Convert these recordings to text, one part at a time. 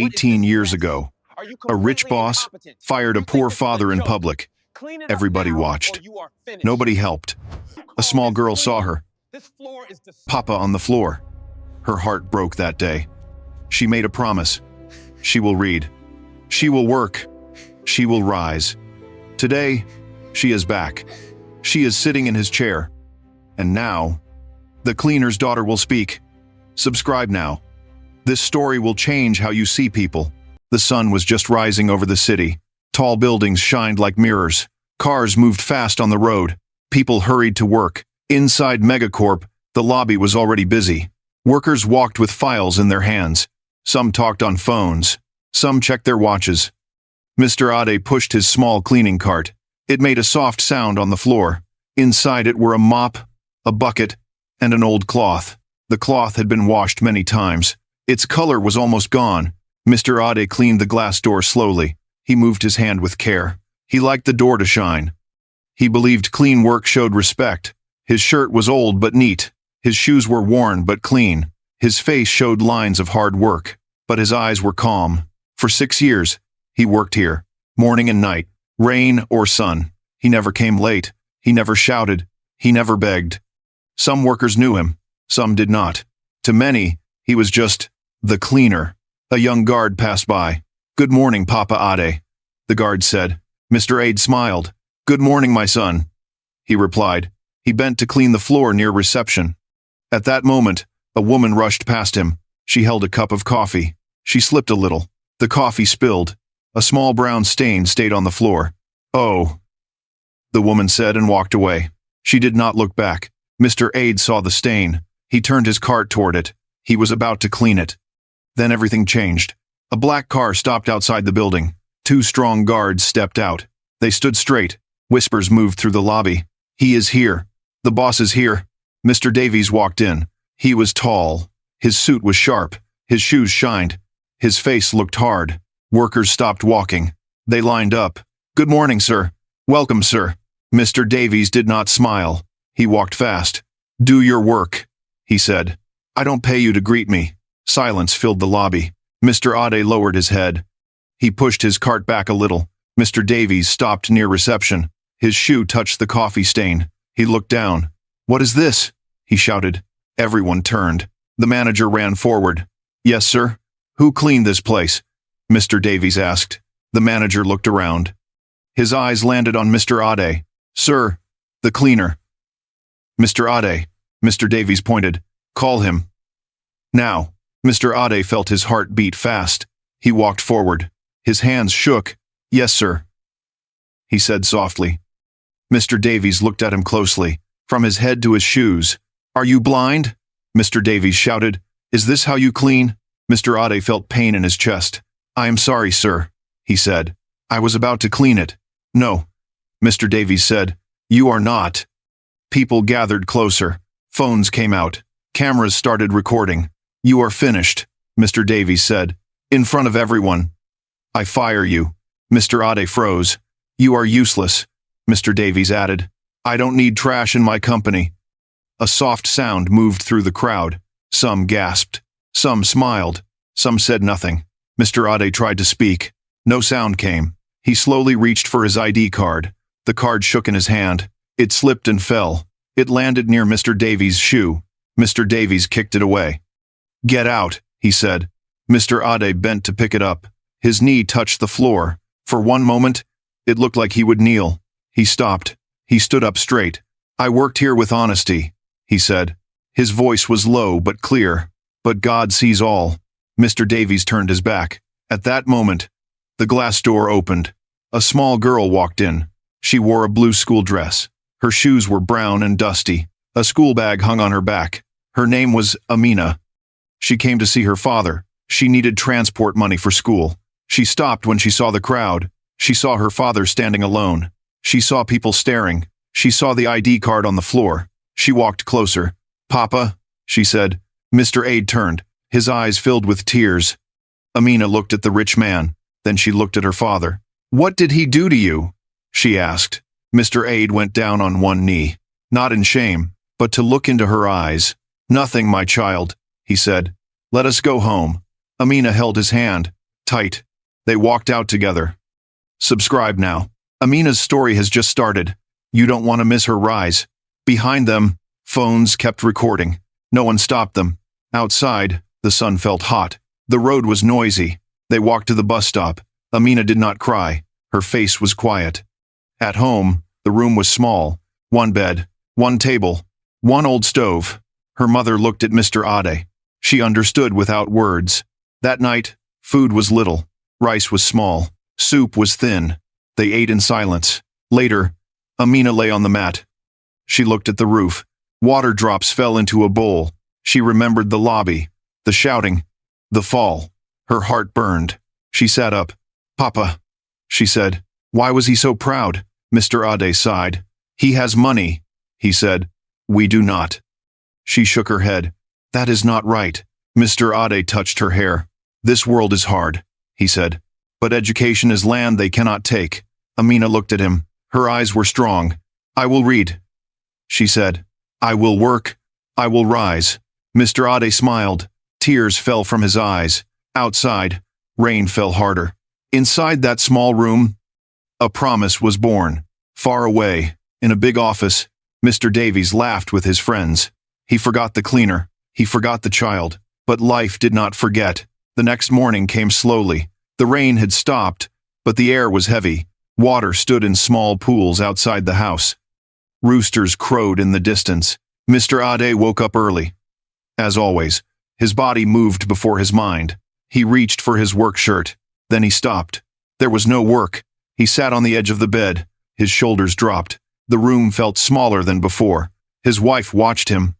18 years ago, a rich boss fired a poor father in public. Everybody watched. Nobody helped. A small girl saw her. Papa on the floor. Her heart broke that day. She made a promise. She will read. She will work. She will rise. Today, she is back. She is sitting in his chair. And now, the cleaner's daughter will speak. Subscribe now. This story will change how you see people. The sun was just rising over the city. Tall buildings shined like mirrors. Cars moved fast on the road. People hurried to work. Inside Megacorp, the lobby was already busy. Workers walked with files in their hands. Some talked on phones. Some checked their watches. Mr. Ade pushed his small cleaning cart. It made a soft sound on the floor. Inside it were a mop, a bucket, and an old cloth. The cloth had been washed many times. Its color was almost gone. Mr. Ade cleaned the glass door slowly. He moved his hand with care. He liked the door to shine. He believed clean work showed respect. His shirt was old but neat. His shoes were worn but clean. His face showed lines of hard work, but his eyes were calm. For 6 years, he worked here, morning and night, rain or sun. He never came late. He never shouted. He never begged. Some workers knew him. Some did not. To many, he was just the cleaner. A young guard passed by. "Good morning, Papa Ade," the guard said. Mr. Ade smiled. "Good morning, my son," he replied. He bent to clean the floor near reception. At that moment, a woman rushed past him. She held a cup of coffee. She slipped a little. The coffee spilled. A small brown stain stayed on the floor. "Oh," the woman said and walked away. She did not look back. Mr. Ade saw the stain. He turned his cart toward it. He was about to clean it. Then everything changed. A black car stopped outside the building. 2 strong guards stepped out. They stood straight. Whispers moved through the lobby. "He is here. The boss is here." Mr. Davies walked in. He was tall. His suit was sharp. His shoes shined. His face looked hard. Workers stopped walking. They lined up. "Good morning, sir." "Welcome, sir." Mr. Davies did not smile. He walked fast. "Do your work," he said. "I don't pay you to greet me." Silence filled the lobby. Mr. Ade lowered his head. He pushed his cart back a little. Mr. Davies stopped near reception. His shoe touched the coffee stain. He looked down. "What is this?" he shouted. Everyone turned. The manager ran forward. "Yes, sir." "Who cleaned this place?" Mr. Davies asked. The manager looked around. His eyes landed on Mr. Ade. "Sir, the cleaner." "Mr. Ade," Mr. Davies pointed. "Call him." Now, Mr. Ade felt his heart beat fast. He walked forward. His hands shook. "Yes, sir," he said softly. Mr. Davies looked at him closely, from his head to his shoes. "Are you blind?" Mr. Davies shouted. "Is this how you clean?" Mr. Ade felt pain in his chest. "I am sorry, sir," he said. "I was about to clean it." "No," Mr. Davies said. "You are not." People gathered closer. Phones came out. Cameras started recording. "You are finished," Mr. Davies said. "In front of everyone." "I fire you." Mr. Ade froze. "You are useless," Mr. Davies added. "I don't need trash in my company." A soft sound moved through the crowd. Some gasped. Some smiled. Some said nothing. Mr. Ade tried to speak. No sound came. He slowly reached for his ID card. The card shook in his hand. It slipped and fell. It landed near Mr. Davies' shoe. Mr. Davies kicked it away. "Get out," he said. Mr. Ade bent to pick it up. His knee touched the floor. For one moment, it looked like he would kneel. He stopped. He stood up straight. "I worked here with honesty," he said. His voice was low but clear. "But God sees all." Mr. Davies turned his back. At that moment, the glass door opened. A small girl walked in. She wore a blue school dress. Her shoes were brown and dusty. A school bag hung on her back. Her name was Amina. She came to see her father. She needed transport money for school. She stopped when she saw the crowd. She saw her father standing alone. She saw people staring. She saw the ID card on the floor. She walked closer. "Papa," she said. Mr. Ade turned. His eyes filled with tears. Amina looked at the rich man. Then she looked at her father. "What did he do to you?" she asked. Mr. Ade went down on one knee, not in shame, but to look into her eyes. "Nothing, my child," he said. "Let us go home." Amina held his hand. tight. They walked out together. Subscribe now. Amina's story has just started. You don't want to miss her rise. Behind them, phones kept recording. No one stopped them. Outside, the sun felt hot. The road was noisy. They walked to the bus stop. Amina did not cry. Her face was quiet. At home, the room was small. One bed, one table, one old stove. Her mother looked at Mr. Ade. She understood without words. That night, food was little. Rice was small. Soup was thin. They ate in silence. Later, Amina lay on the mat. She looked at the roof. Water drops fell into a bowl. She remembered the lobby, the shouting, the fall. Her heart burned. She sat up. "Papa," she said. "Why was he so proud?" Mr. Ade sighed. "He has money," he said. "We do not." She shook her head. "That is not right." Mr. Ade touched her hair. "This world is hard," he said. "But education is land they cannot take." Amina looked at him. Her eyes were strong. "I will read," she said. "I will work. I will rise." Mr. Ade smiled. Tears fell from his eyes. Outside, rain fell harder. Inside that small room, a promise was born. Far away, in a big office, Mr. Davies laughed with his friends. He forgot the cleaner. He forgot the child. But life did not forget. The next morning came slowly. The rain had stopped, but the air was heavy. Water stood in small pools outside the house. Roosters crowed in the distance. Mr. Ade woke up early. As always, his body moved before his mind. He reached for his work shirt. Then he stopped. There was no work. He sat on the edge of the bed. His shoulders dropped. The room felt smaller than before. His wife watched him.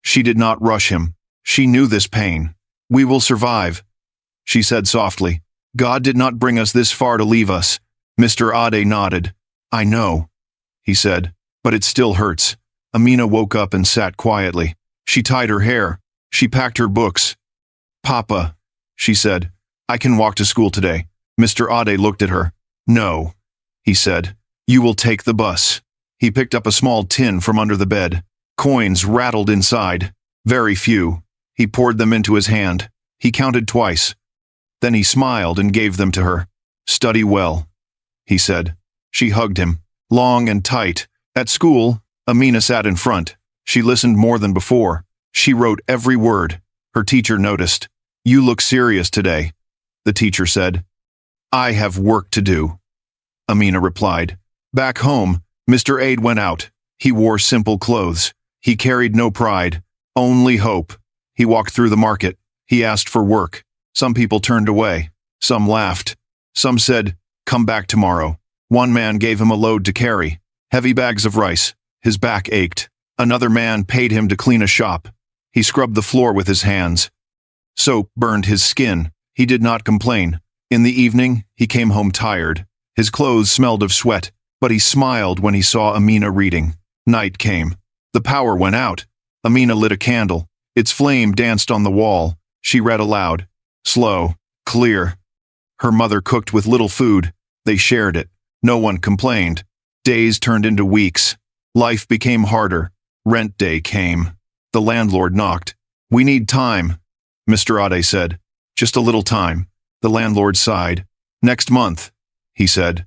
She did not rush him. She knew this pain. "We will survive," she said softly. "God did not bring us this far to leave us." Mr. Ade nodded. "I know," he said, "but it still hurts." Amina woke up and sat quietly. She tied her hair. She packed her books. "Papa," she said, "I can walk to school today." Mr. Ade looked at her. "No," he said. "You will take the bus." He picked up a small tin from under the bed. Coins rattled inside. Very few. He poured them into his hand. He counted twice. Then he smiled and gave them to her. "Study well," he said. She hugged him, long and tight. At school, Amina sat in front. She listened more than before. She wrote every word. Her teacher noticed. "You look serious today," the teacher said. "I have work to do," Amina replied. Back home, Mr. Ade went out. He wore simple clothes. He carried no pride, only hope. He walked through the market. He asked for work. Some people turned away. Some laughed. Some said, "Come back tomorrow." One man gave him a load to carry, heavy bags of rice. His back ached. Another man paid him to clean a shop. He scrubbed the floor with his hands. Soap burned his skin. He did not complain. In the evening, he came home tired. His clothes smelled of sweat, but he smiled when he saw Amina reading. Night came. The power went out. Amina lit a candle. Its flame danced on the wall. She read aloud. Slow, clear. Her mother cooked with little food. They shared it. No one complained. Days turned into weeks. Life became harder. Rent day came. The landlord knocked. "We need time," Mr. Ade said. "Just a little time." The landlord sighed. "Next month," he said.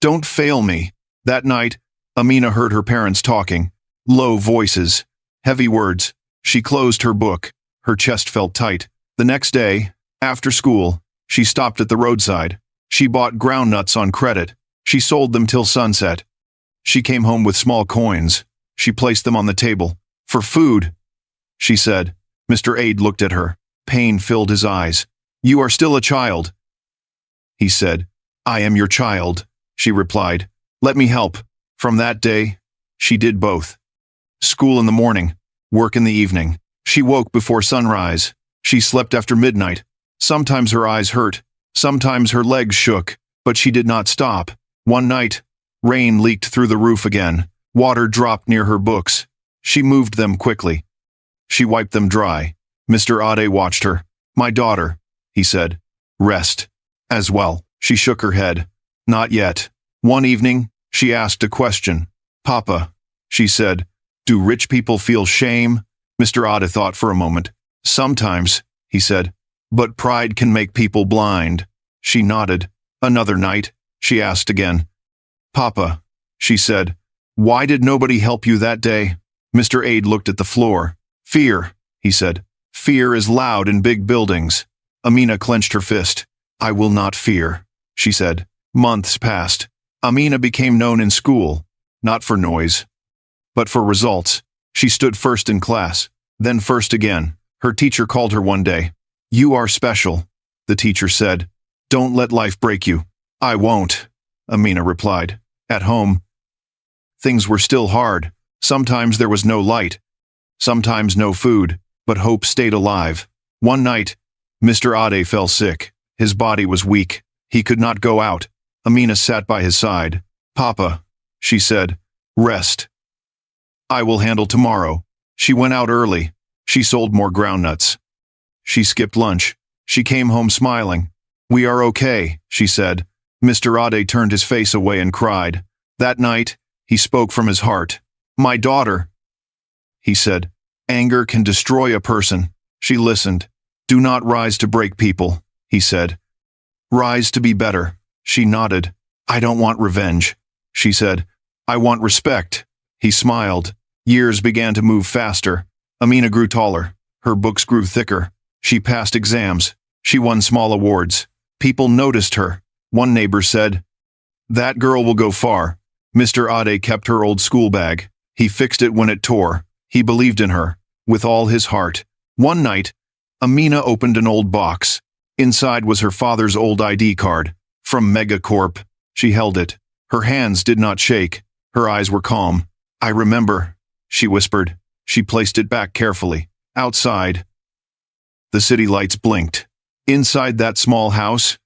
"Don't fail me." That night, Amina heard her parents talking. Low voices. Heavy words. She closed her book. Her chest felt tight. The next day, after school, she stopped at the roadside. She bought groundnuts on credit. She sold them till sunset. She came home with small coins. She placed them on the table. "For food," she said. Mr. Ade looked at her. Pain filled his eyes. "You are still a child," he said. "I am your child," she replied. "Let me help." From that day, she did both. School in the morning, work in the evening. She woke before sunrise. She slept after midnight. Sometimes her eyes hurt. Sometimes her legs shook, but she did not stop. One night, rain leaked through the roof again. Water dropped near her books. She moved them quickly. She wiped them dry. Mr. Ade watched her. "My daughter," he said. "Rest." As well. She shook her head. "Not yet." One evening, she asked a question. "Papa," she said, "do rich people feel shame?" Mr. Ade thought for a moment. "Sometimes," he said, "but pride can make people blind." She nodded. Another night, she asked again. Papa, she said, why did nobody help you that day? Mr. Aide looked at the floor. Fear, he said. Fear is loud in big buildings. Amina clenched her fist. I will not fear, she said. Months passed. Amina became known in school, not for noise, but for results. She stood first in class, then first again. Her teacher called her one day. You are special, the teacher said. Don't let life break you. I won't, Amina replied. At home, things were still hard. Sometimes there was no light, sometimes no food, but hope stayed alive. One night, Mr. Ade fell sick. His body was weak. He could not go out. Amina sat by his side. Papa, she said, rest. I will handle tomorrow. She went out early. She sold more groundnuts. She skipped lunch. She came home smiling. We are okay, she said. Mr. Ade turned his face away and cried. That night, he spoke from his heart. My daughter, he said. Anger can destroy a person. She listened. Do not rise to break people, he said. Rise to be better. She nodded. I don't want revenge, she said. I want respect. He smiled. Years began to move faster. Amina grew taller. Her books grew thicker. She passed exams. She won small awards. People noticed her. One neighbor said, that girl will go far. Mr. Ade kept her old school bag. He fixed it when it tore. He believed in her, with all his heart. One night, Amina opened an old box. Inside was her father's old ID card. From Megacorp. She held it. Her hands did not shake. Her eyes were calm. I remember, she whispered. She placed it back carefully. Outside, the city lights blinked. Inside that small house,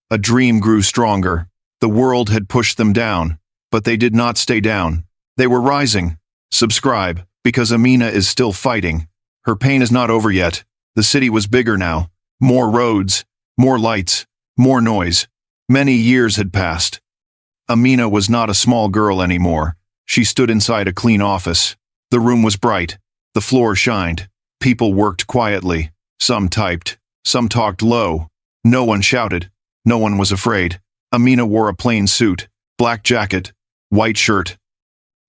a dream grew stronger. The world had pushed them down, but they did not stay down. They were rising. Subscribe, because Amina is still fighting. Her pain is not over yet. The city was bigger now. More roads, more lights, more noise. Many years had passed. Amina was not a small girl anymore. She stood inside a clean office. The room was bright. The floor shined. People worked quietly. Some typed. Some talked low. No one shouted. No one was afraid. Amina wore a plain suit, black jacket, white shirt.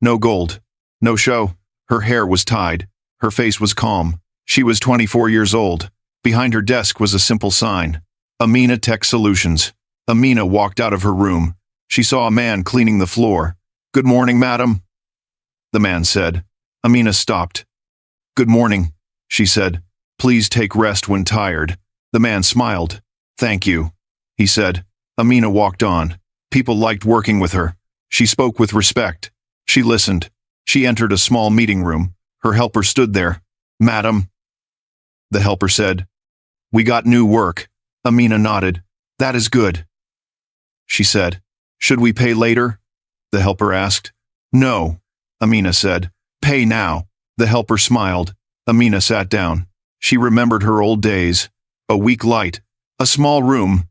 No gold. No show. Her hair was tied. Her face was calm. She was 24 years old. Behind her desk was a simple sign. Amina Tech Solutions. Amina walked out of her room. She saw a man cleaning the floor. Good morning, madam, the man said. Amina stopped. Good morning, she said. Please take rest when tired. The man smiled. Thank you, he said. Amina walked on. People liked working with her. She spoke with respect. She listened. She entered a small meeting room. Her helper stood there. Madam, the helper said. We got new work. Amina nodded. That is good, she said. Should we pay later? The helper asked. No, Amina said. Pay now. The helper smiled. Amina sat down. She remembered her old days. A weak light. A small room.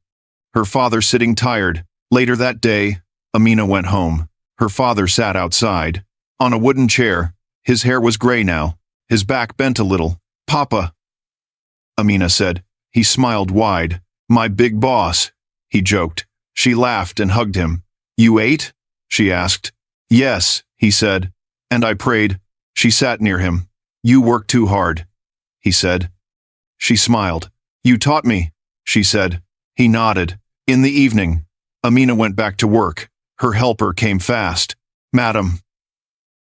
Her father sitting tired. Later that day, Amina went home. Her father sat outside. On a wooden chair. His hair was gray now. His back bent a little. Papa, Amina said. He smiled wide. My big boss, he joked. She laughed and hugged him. You ate? She asked. Yes, he said. And I prayed. She sat near him. You work too hard, he said. She smiled. You taught me, she said. He nodded. In the evening, Amina went back to work. Her helper came fast. Madam,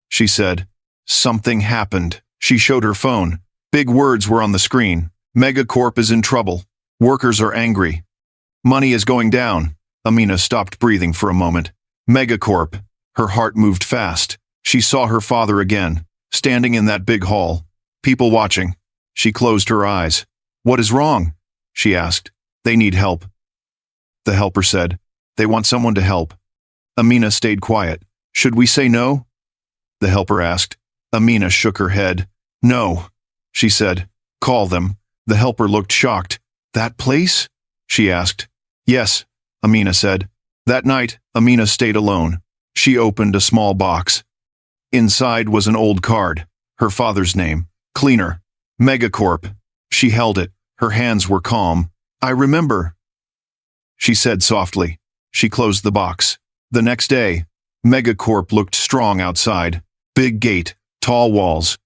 she said. Something happened. She showed her phone. Big words were on the screen. Megacorp is in trouble. Workers are angry. Money is going down. Amina stopped breathing for a moment. Megacorp. Her heart moved fast. She saw her father again, standing in that big hall. People watching. She closed her eyes. What is wrong? She asked. They need help. The helper said. They want someone to help. Amina stayed quiet. Should we say no? The helper asked. Amina shook her head. No, she said. Call them. The helper looked shocked. That place? She asked. Yes, Amina said. That night, Amina stayed alone. She opened a small box. Inside was an old card. Her father's name. Cleaner. Megacorp. She held it. Her hands were calm. I remember, she said softly. She closed the box. The next day, Megacorp looked strong outside. Big gate, tall walls.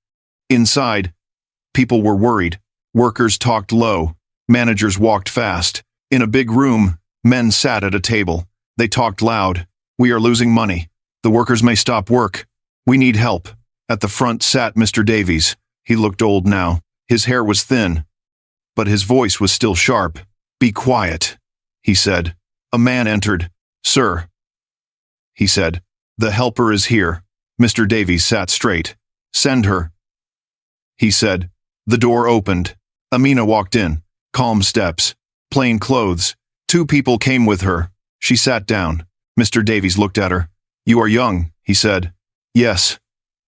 Inside, people were worried. Workers talked low. Managers walked fast. In a big room, men sat at a table. They talked loud. We are losing money. The workers may stop work. We need help. At the front sat Mr. Davies. He looked old now. His hair was thin, but his voice was still sharp. Be quiet, he said. A man entered. Sir, he said. The helper is here. Mr. Davies sat straight. Send her, he said. The door opened. Amina walked in. Calm steps. Plain clothes. 2 people came with her. She sat down. Mr. Davies looked at her. You are young, he said. Yes,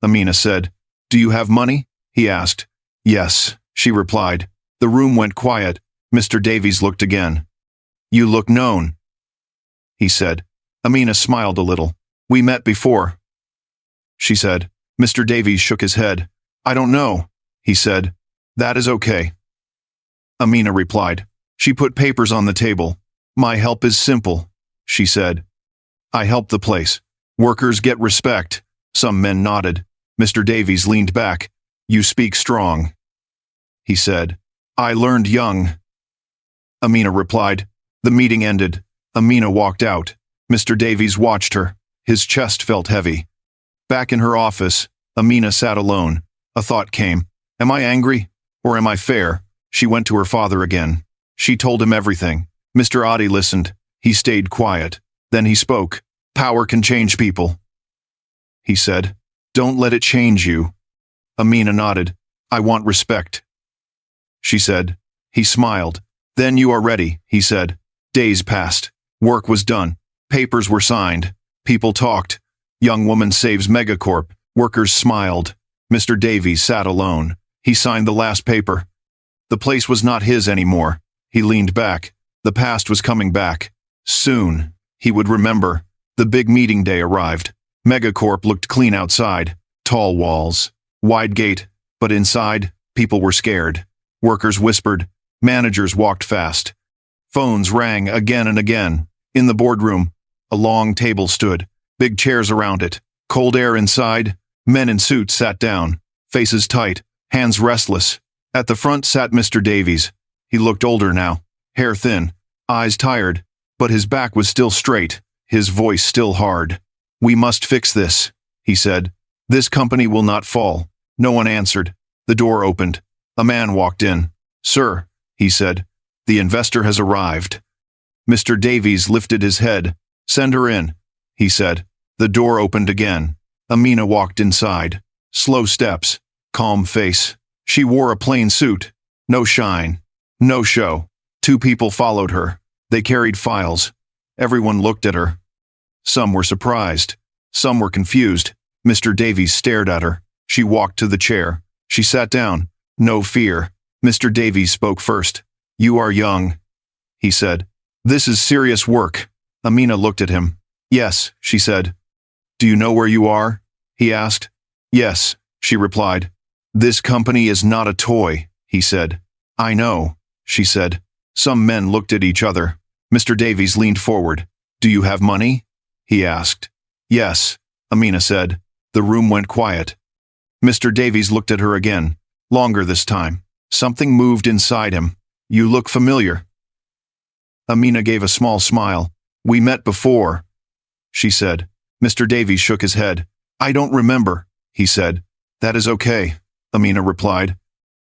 Amina said. Do you have money? He asked. Yes, she replied. The room went quiet. Mr. Davies looked again. You look known, he said. Amina smiled a little. We met before, she said. Mr. Davies shook his head. I don't know, he said. That is okay, Amina replied. She put papers on the table. My help is simple, she said. I help the place. Workers get respect. Some men nodded. Mr. Davies leaned back. You speak strong, he said. I learned young, Amina replied. The meeting ended. Amina walked out. Mr. Davies watched her. His chest felt heavy. Back in her office, Amina sat alone. A thought came. Am I angry? Or am I fair? She went to her father again. She told him everything. Mr. Adi listened. He stayed quiet. Then he spoke. Power can change people, he said. Don't let it change you. Amina nodded. I want respect, she said. He smiled. Then you are ready, he said. Days passed. Work was done. Papers were signed. People talked. Young woman saves Megacorp. Workers smiled. Mr. Davies sat alone. He signed the last paper. The place was not his anymore. He leaned back. The past was coming back. Soon, he would remember. The big meeting day arrived. Megacorp looked clean outside. Tall walls. Wide gate. But inside, people were scared. Workers whispered. Managers walked fast. Phones rang again and again. In the boardroom, a long table stood. Big chairs around it. Cold air inside. Men in suits sat down. Faces tight. Hands restless. At the front sat Mr. Davies. He looked older now. Hair thin. Eyes tired. But his back was still straight. His voice still hard. We must fix this, he said. This company will not fall. No one answered. The door opened. A man walked in. Sir, he said. The investor has arrived. Mr. Davies lifted his head. Send her in, he said. The door opened again. Amina walked inside. Slow steps. Calm face. She wore a plain suit. No shine. No show. 2 people followed her. They carried files. Everyone looked at her. Some were surprised. Some were confused. Mr. Davies stared at her. She walked to the chair. She sat down. No fear. Mr. Davies spoke first. You are young, he said. This is serious work. Amina looked at him. Yes, she said. Do you know where you are? He asked. Yes, she replied. This company is not a toy, he said. I know, she said. Some men looked at each other. Mr. Davies leaned forward. Do you have money? He asked. Yes, Amina said. The room went quiet. Mr. Davies looked at her again. Longer this time. Something moved inside him. You look familiar. Amina gave a small smile. We met before, she said. Mr. Davies shook his head. I don't remember, he said. That is okay, Amina replied.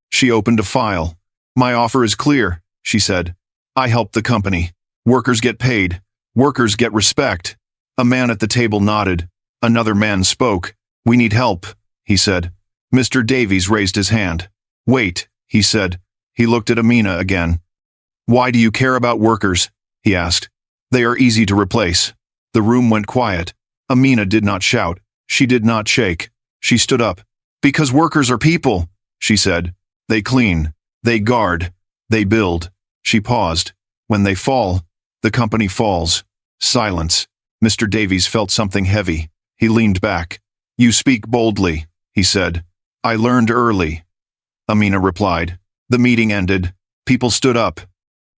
She opened a file. My offer is clear, she said. I help the company. Workers get paid. Workers get respect. A man at the table nodded. Another man spoke. We need help, he said. Mr. Davies raised his hand. Wait, he said. He looked at Amina again. Why do you care about workers? He asked. They are easy to replace. The room went quiet. Amina did not shout. She did not shake. She stood up. Because workers are people, she said. They clean. They guard. They build. She paused. When they fall, the company falls. Silence. Mr. Davies felt something heavy. He leaned back. You speak boldly, he said. I learned early, Amina replied. The meeting ended. People stood up.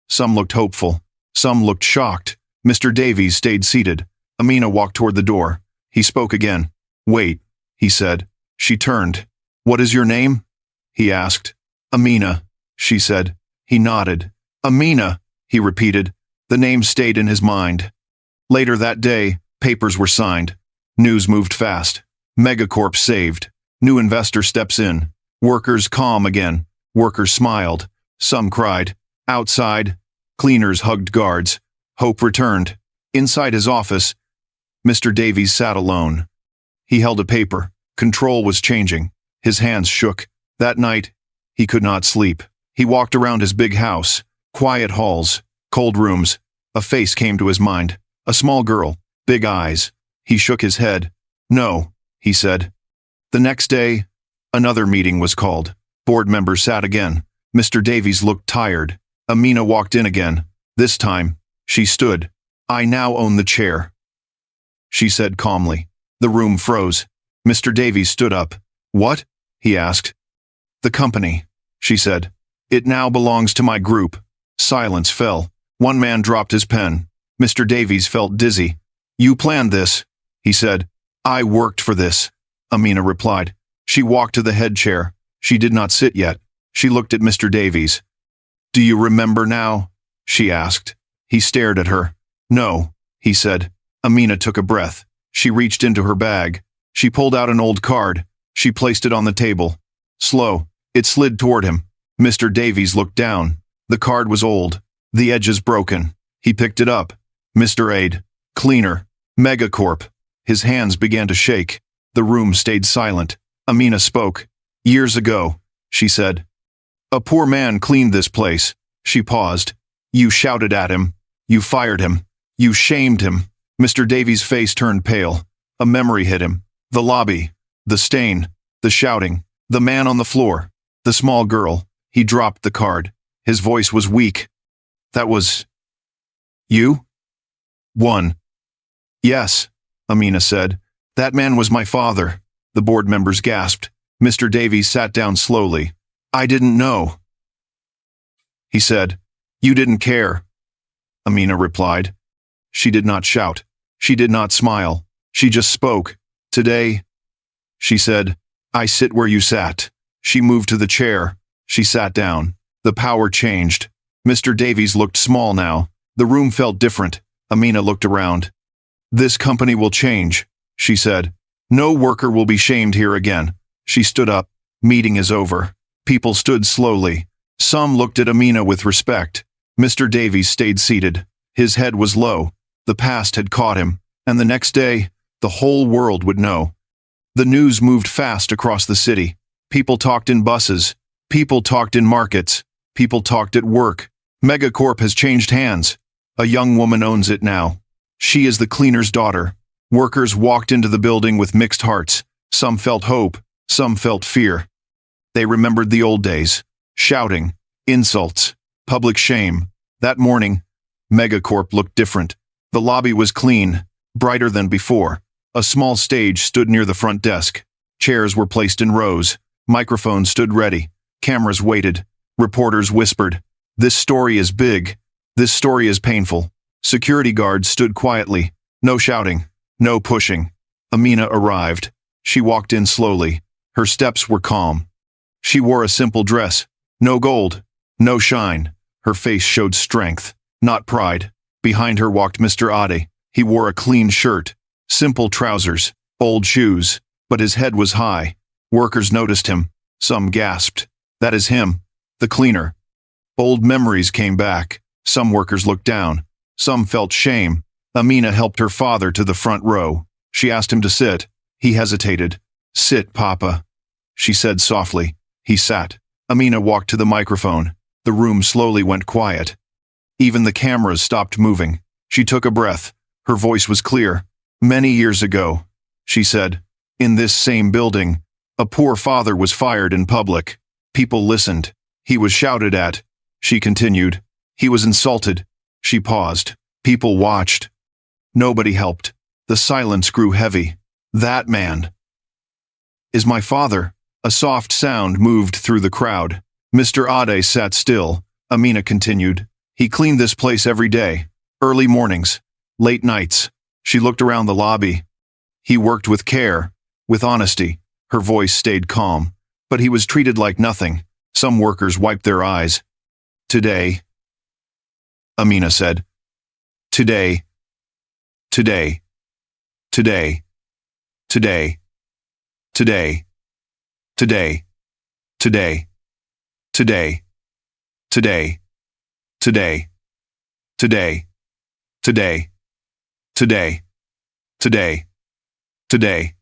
Some looked hopeful. Some looked shocked. Mr. Davies stayed seated. Amina walked toward the door. He spoke again. "Wait," he said. She turned. "What is your name?" he asked. "Amina," she said. He nodded. "Amina," he repeated. The name stayed in his mind. Later that day, papers were signed. News moved fast. Megacorp saved. New investor steps in. Workers calm again. Workers smiled. Some cried. Outside, cleaners hugged guards. Hope returned. Inside his office, Mr. Davies sat alone. He held a paper. Control was changing. His hands shook. That night, he could not sleep. He walked around his big house. Quiet halls. Cold rooms. A face came to his mind. A small girl. Big eyes. He shook his head. "No," he said. The next day, another meeting was called. Board members sat again. Mr. Davies looked tired. Amina walked in again. This time, she stood. "I now own the chair," she said calmly. The room froze. Mr. Davies stood up. "What?" he asked. "The company," she said. "It now belongs to my group." Silence fell. One man dropped his pen. Mr. Davies felt dizzy. "You planned this," he said. "I worked for this," Amina replied. She walked to the head chair. She did not sit yet. She looked at Mr. Davies. "Do you remember now?" she asked. He stared at her. "No," he said. Amina took a breath. She reached into her bag. She pulled out an old card. She placed it on the table. Slow, it slid toward him. Mr. Davies looked down. The card was old. The edges broken. He picked it up. Mr. Aid. Cleaner. Megacorp. His hands began to shake. The room stayed silent. Amina spoke. "Years ago," she said. "A poor man cleaned this place." She paused. "You shouted at him. You fired him. You shamed him." Mr. Davies' face turned pale. A memory hit him. The lobby. The stain. The shouting. The man on the floor. The small girl. He dropped the card. His voice was weak. "That was... you?" "One." "Yes," Amina said. "That man was my father." The board members gasped. Mr. Davies sat down slowly. "I didn't know," he said. "You didn't care," Amina replied. She did not shout. She did not smile. She just spoke. "Today," she said, "I sit where you sat." She moved to the chair. She sat down. The power changed. Mr. Davies looked small now. The room felt different. Amina looked around. "This company will change," she said. "No worker will be shamed here again." She stood up. "Meeting is over." People stood slowly. Some looked at Amina with respect. Mr. Davies stayed seated. His head was low. The past had caught him, and the next day, the whole world would know. The news moved fast across the city. People talked in buses. People talked in markets. People talked at work. Megacorp has changed hands. A young woman owns it now. She is the cleaner's daughter. Workers walked into the building with mixed hearts. Some felt hope. Some felt fear. They remembered the old days. Shouting. Insults. Public shame. That morning, Megacorp looked different. The lobby was clean, brighter than before. A small stage stood near the front desk. Chairs were placed in rows. Microphones stood ready. Cameras waited. Reporters whispered. "This story is big. This story is painful." Security guards stood quietly. No shouting. No pushing. Amina arrived. She walked in slowly. Her steps were calm. She wore a simple dress. No gold. No shine. Her face showed strength, not pride. Behind her walked Mr. Ade. He wore a clean shirt, simple trousers, old shoes, but his head was high. Workers noticed him. Some gasped. "That is him, the cleaner." Old memories came back. Some workers looked down. Some felt shame. Amina helped her father to the front row. She asked him to sit. He hesitated. "Sit, Papa," she said softly. He sat. Amina walked to the microphone. The room slowly went quiet. Even the cameras stopped moving. She took a breath. Her voice was clear. "Many years ago," she said, "in this same building, a poor father was fired in public. People listened. He was shouted at." She continued. "He was insulted." She paused. People watched. Nobody helped. The silence grew heavy. "That man is my father." A soft sound moved through the crowd. Mr. Ade sat still. Amina continued. He cleaned this place every day. Early mornings, late nights. She looked around the lobby. He worked with care, with honesty. Her voice stayed calm, but he was treated like nothing. Some workers wiped their eyes. Today, Amina said. Today, today, today, today, today, today, today, today, today, today, today, today, today, today, today,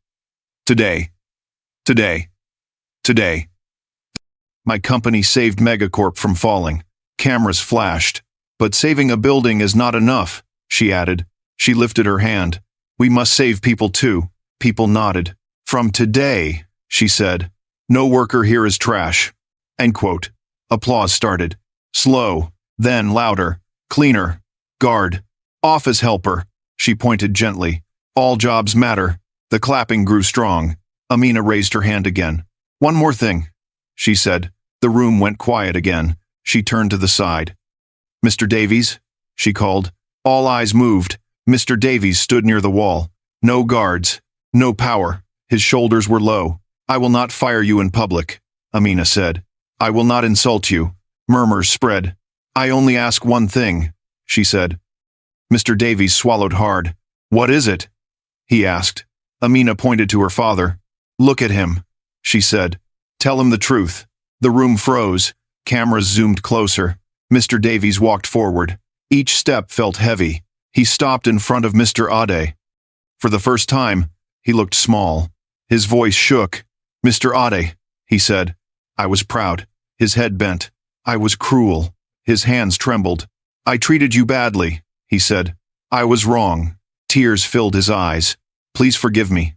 today, today, today. My company saved Megacorp from falling. Cameras flashed. But saving a building is not enough, she added. She lifted her hand. We must save people too. People nodded. From today, she said, no worker here is trash. End quote. Applause started. Slow, then louder. Cleaner, guard, office helper. She pointed gently. All jobs matter. The clapping grew strong. Amina raised her hand again. One more thing, she said. The room went quiet again. She turned to the side. Mr. Davies, she called. All eyes moved. Mr. Davies stood near the wall. No guards, no power. His shoulders were low. I will not fire you in public, Amina said. I will not insult you. Murmurs spread. I only ask one thing, she said. Mr. Davies swallowed hard. What is it? He asked. Amina pointed to her father. Look at him, she said. Tell him the truth. The room froze. Cameras zoomed closer. Mr. Davies walked forward. Each step felt heavy. He stopped in front of Mr. Ade. For the first time, he looked small. His voice shook. Mr. Ade, he said. I was proud. His head bent. I was cruel. His hands trembled. I treated you badly, he said. I was wrong. Tears filled his eyes. Please forgive me.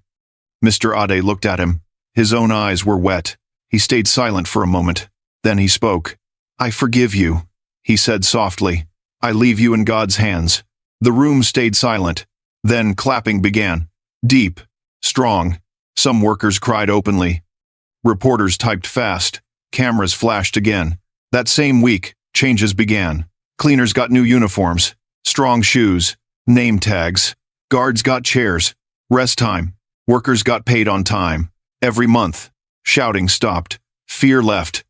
Mr. Ade looked at him. His own eyes were wet. He stayed silent for a moment. Then he spoke. I forgive you, he said softly. I leave you in God's hands. The room stayed silent. Then clapping began. Deep, strong. Some workers cried openly. Reporters typed fast. Cameras flashed again. That same week, changes began. Cleaners got new uniforms, strong shoes, name tags. Guards got chairs, rest time. Workers got paid on time. Every month, shouting stopped. Fear left.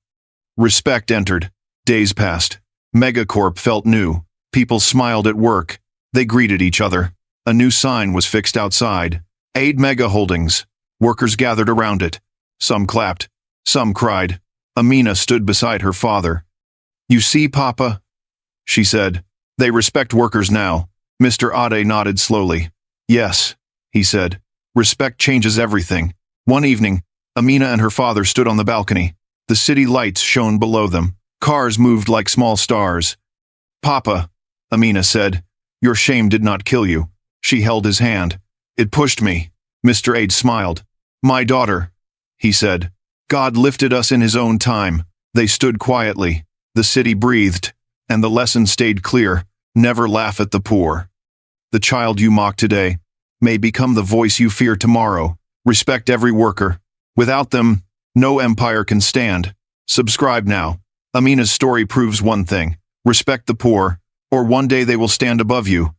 Respect entered. Days passed. Megacorp felt new. People smiled at work. They greeted each other. A new sign was fixed outside. Aid Mega Holdings. Workers gathered around it. Some clapped. Some cried. Amina stood beside her father. You see, Papa? She said. They respect workers now. Mr. Ade nodded slowly. Yes, he said. Respect changes everything. One evening, Amina and her father stood on the balcony. The city lights shone below them. Cars moved like small stars. Papa, Amina said, your shame did not kill you. She held his hand. It pushed me. Mr. Ade smiled. My daughter, he said. God lifted us in his own time. They stood quietly. The city breathed, and the lesson stayed clear. Never laugh at the poor. The child you mock today may become the voice you fear tomorrow. Respect every worker. Without them, no empire can stand. Subscribe now. Amina's story proves one thing. Respect the poor, or one day they will stand above you.